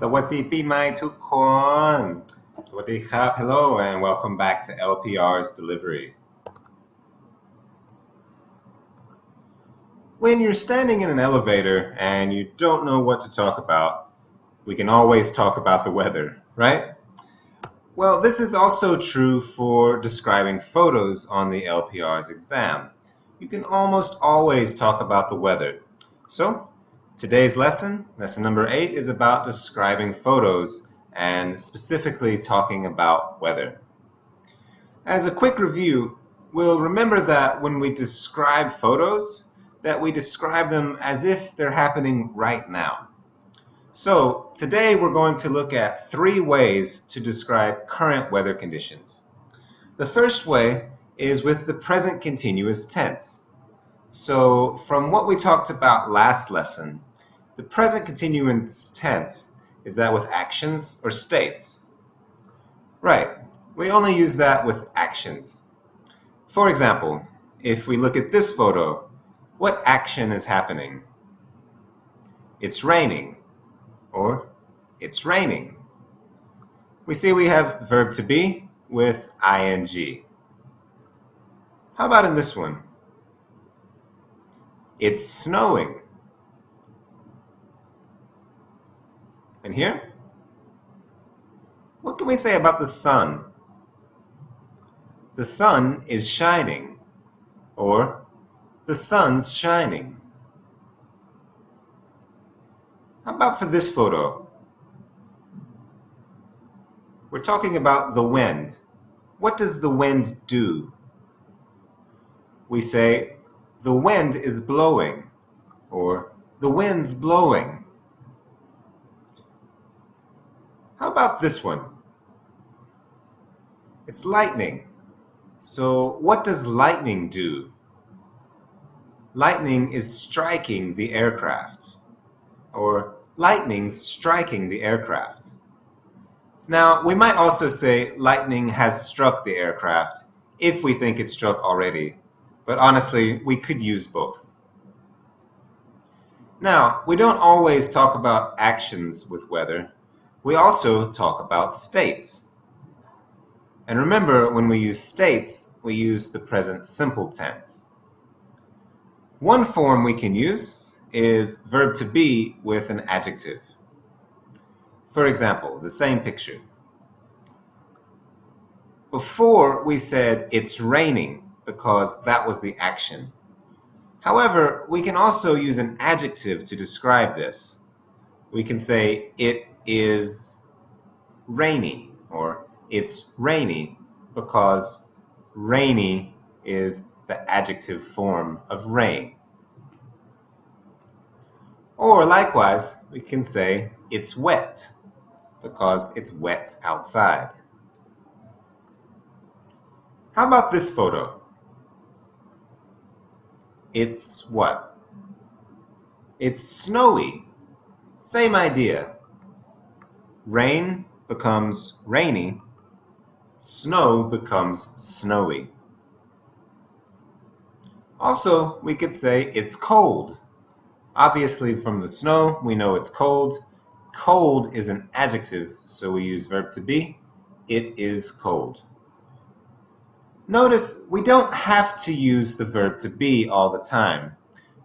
สวัสดีปีใหม่ทุกคนสวัสดีครับ Hello and welcome back to LPRs Delivery. When you're standing in an elevator and you don't know what to talk about, we can always talk about the weather, right? Well, this is also true for describing photos on the LPRs exam. You can almost always talk about the weather. So, today's lesson number 8, is about describing photos and specifically talking about weather. As a quick review, we'll remember that when we describe photos, that we describe them as if they're happening right now. So today we're going to look at 3 ways to describe current weather conditions. The first way is with the present continuous tense. So from what we talked about last lesson, the present continuous tense is that with actions or states. Right, we only use that with actions. For example, if we look at this photo, what action is happening? It's raining, or it's raining. We see we have verb to be with ing. How about in this one? It's snowing. And here? What can we say about the sun? The sun is shining, or the sun's shining. How about for this photo? We're talking about the wind. What does the wind do? We say, the wind is blowing, or the wind's blowing. How about this one? It's lightning. So what does lightning do? Lightning is striking the aircraft, or lightning's striking the aircraft. Now, we might also say lightning has struck the aircraft if we think it struck already, but honestly, we could use both. Now, we don't always talk about actions with weather. We also talk about states. And remember, when we use states, we use the present simple tense. One form we can use is verb to be with an adjective. For example, the same picture. Before we said it's raining because that was the action. However, we can also use an adjective to describe this. We can say it is rainy, or it's rainy because rainy is the adjective form of rain. Or likewise, we can say it's wet because it's wet outside. How about this photo? It's what? It's snowy. Same idea. Rain becomes rainy. Snow becomes snowy. Also, we could say it's cold. Obviously, from the snow, we know it's cold. Cold is an adjective, so we use verb to be. It is cold. Notice we don't have to use the verb to be all the time.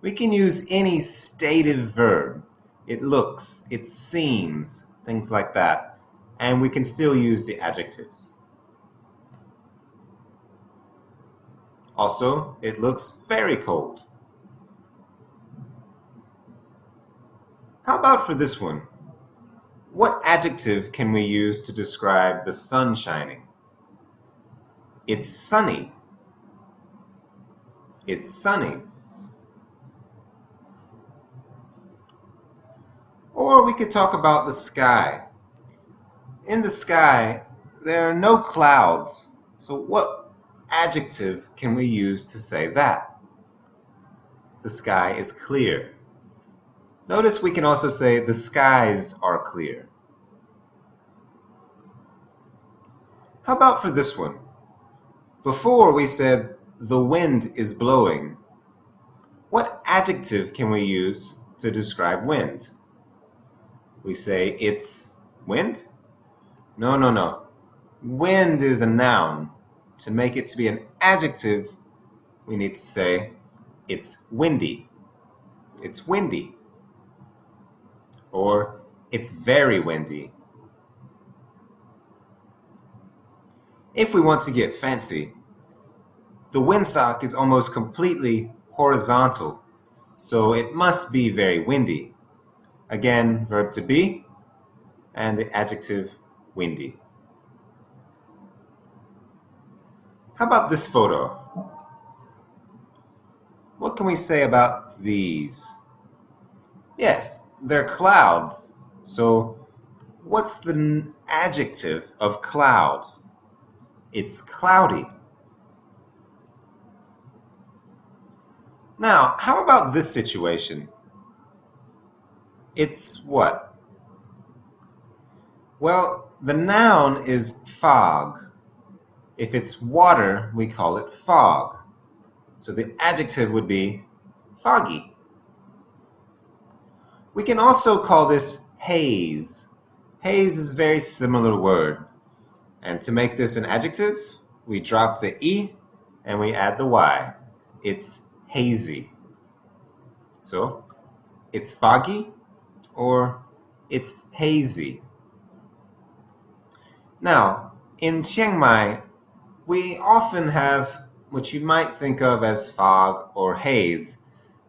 We can use any stative verb. It looks, it seems, things like that. And we can still use the adjectives. Also, it looks very cold. How about for this one? What adjective can we use to describe the sun shining? It's sunny. It's sunny. Or we could talk about the sky. In the sky, there are no clouds. So what adjective can we use to say that? The sky is clear. Notice we can also say the skies are clear. How about for this one? Before we said the wind is blowing. What adjective can we use to describe wind? We say it's wind? No, no, no. Wind is a noun. To make it to be an adjective, we need to say it's windy. It's windy. Or it's very windy. If we want to get fancy, the windsock is almost completely horizontal, so it must be very windy. Again, verb to be and the adjective windy. How about this photo? What can we say about these? Yes, they're clouds. So what's the adjective of cloud? It's cloudy. Now, how about this situation? It's what? Well, the noun is fog. If it's water, we call it fog. So the adjective would be foggy. We can also call this haze. Haze is a very similar word. And to make this an adjective, we drop the E and we add the Y. It's hazy. So it's foggy or it's hazy. Now, in Chiang Mai, we often have what you might think of as fog or haze,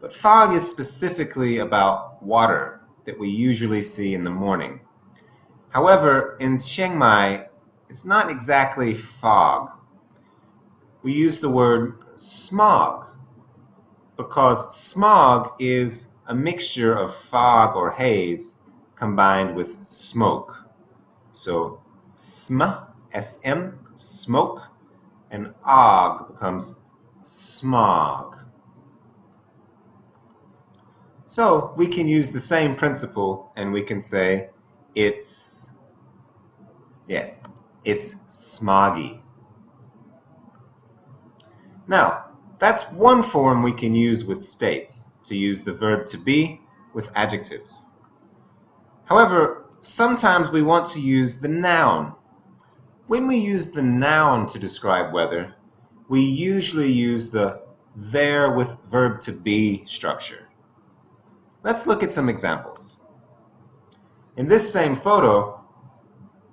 but fog is specifically about water that we usually see in the morning. However, in Chiang Mai, it's not exactly fog. We use the word smog because smog is a mixture of fog or haze combined with smoke. So sm, smoke, and og becomes smog. So we can use the same principle and we can say it's smoggy. Now, that's one form we can use with states, to use the verb to be with adjectives. However, sometimes we want to use the noun. When we use the noun to describe weather, we usually use the there with verb to be structure. Let's look at some examples. In this same photo,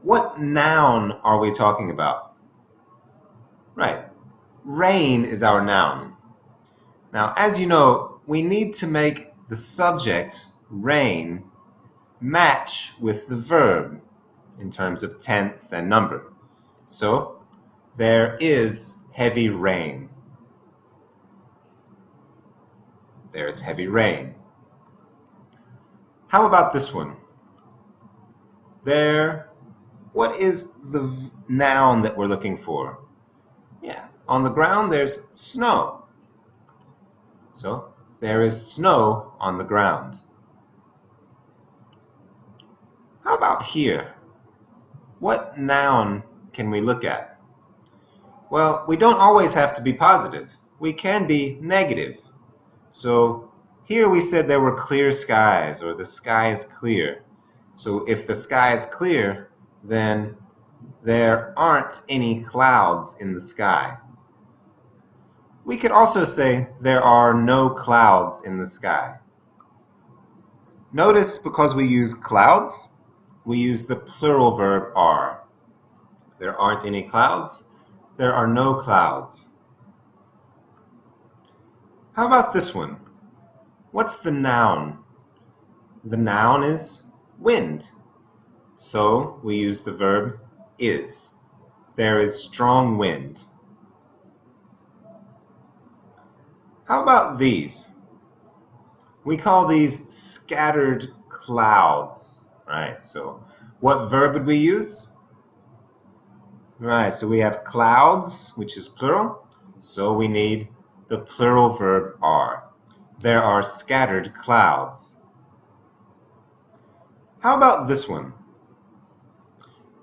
what noun are we talking about? Right, rain is our noun. Now, as you know, we need to make the subject, rain, match with the verb in terms of tense and number. So, there is heavy rain. There's heavy rain. How about this one? What is the noun that we're looking for? Yeah, on the ground there's snow. So, there is snow on the ground. How about here? What noun can we look at? Well, we don't always have to be positive. We can be negative. So here we said there were clear skies, or the sky is clear. So if the sky is clear, then there aren't any clouds in the sky. We could also say there are no clouds in the sky. Notice because we use clouds, we use the plural verb are. There aren't any clouds. There are no clouds. How about this one? What's the noun? The noun is wind. So we use the verb is. There is strong wind. How about these? We call these scattered clouds, right? So what verb would we use? Right, so we have clouds, which is plural, so we need the plural verb are. There are scattered clouds. How about this one?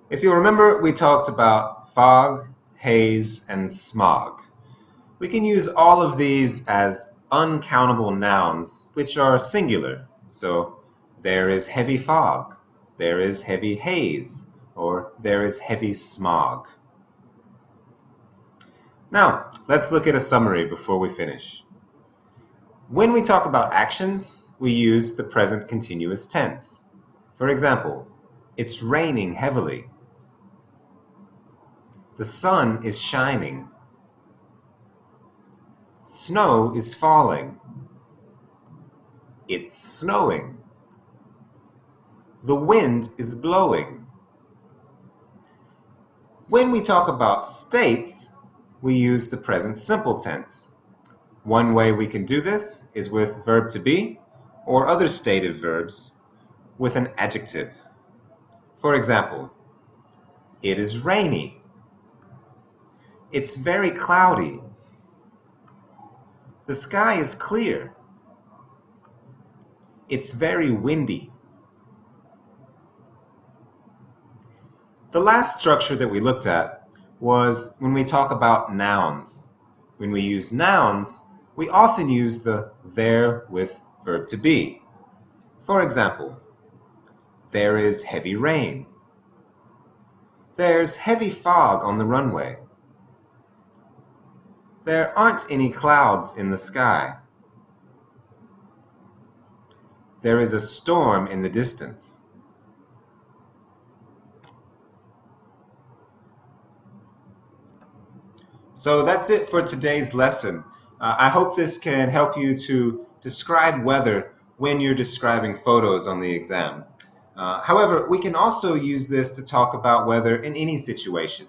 If you remember, we talked about fog, haze, and smog. We can use all of these as uncountable nouns, which are singular. So there is heavy fog. there is heavy haze, or there is heavy smog. Now, let's look at a summary before we finish. When we talk about actions, we use the present continuous tense. For example, it's raining heavily. The sun is shining. Snow is falling. It's snowing. The wind is blowing. When we talk about states, we use the present simple tense. One way we can do this is with verb to be or other stative verbs with an adjective. For example, it is rainy. It's very cloudy. The sky is clear. It's very windy. The last structure that we looked at was when we talk about nouns. When we use nouns, we often use the there with verb to be. For example, there is heavy rain. There's heavy fog on the runway. There aren't any clouds in the sky. There is a storm in the distance. So that's it for today's lesson. I hope this can help you to describe weather when you're describing photos on the exam. However, we can also use this to talk about weather in any situation.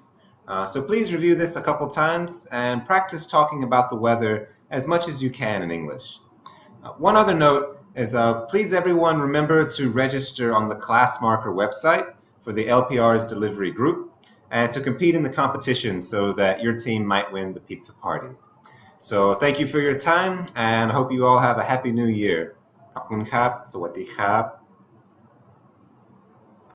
So please review this a couple times and practice talking about the weather as much as you can in English. One other note is please everyone remember to register on the Classmarker website for the LPRs delivery group and to compete in the competition so that your team might win the pizza party. So thank you for your time and I hope you all have a happy new year. ขอบคุณครับ สวัสดีครับ